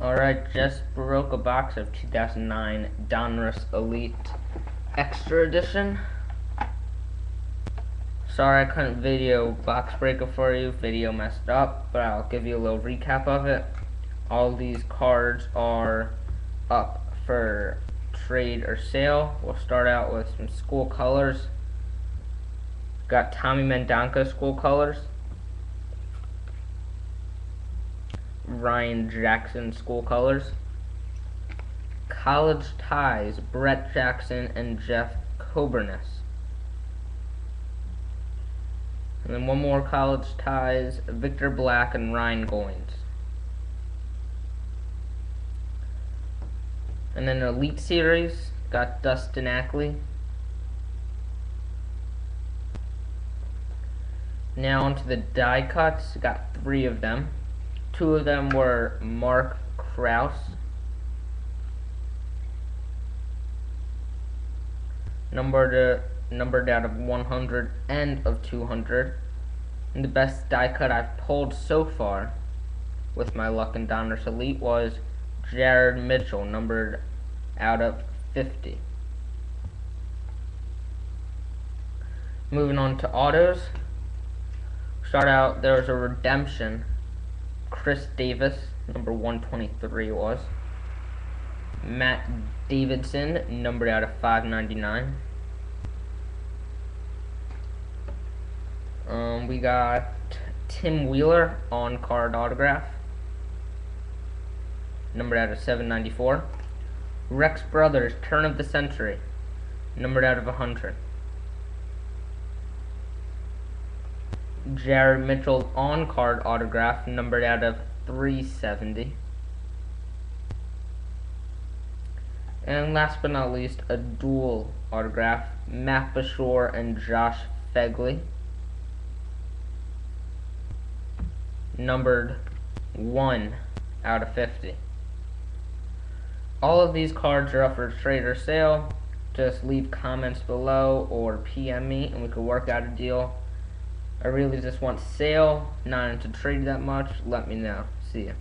Alright, just broke a box of 2009 Donruss Elite Extra Edition. Sorry I couldn't video box break it for you, video messed up, but I'll give you a little recap of it. All these cards are up for trade or sale. We'll start out with some school colors. Got Tommy Mendonca school colors, Ryan Jackson school colors, college ties, Brett Jackson and Jeff Coburness. And then one more college ties, Victor Black and Ryan Goins. And then Elite Series, got Dustin Ackley. Now onto the die cuts, got 3 of them. 2 of them were Mark Krause, numbered out of 100 and of 200. And the best die cut I've pulled so far with my luck in Donruss Elite was Jared Mitchell, numbered out of 50. Moving on to autos. Start out, there was a redemption. Chris Davis, number 123 was. Matt Davidson, numbered out of 599. We got Tim Wheeler on card autograph, numbered out of 794. Rex Brothers, turn of the century, numbered out of 100. Jared Mitchell on card autograph, numbered out of 370. And last but not least, a dual autograph, Matt Bashore and Josh Fegley, numbered 1 out of 50. All of these cards are up for trade or sale. Just leave comments below or PM me and we can work out a deal. I really just want sale, not into trade that much. Let me know. See ya.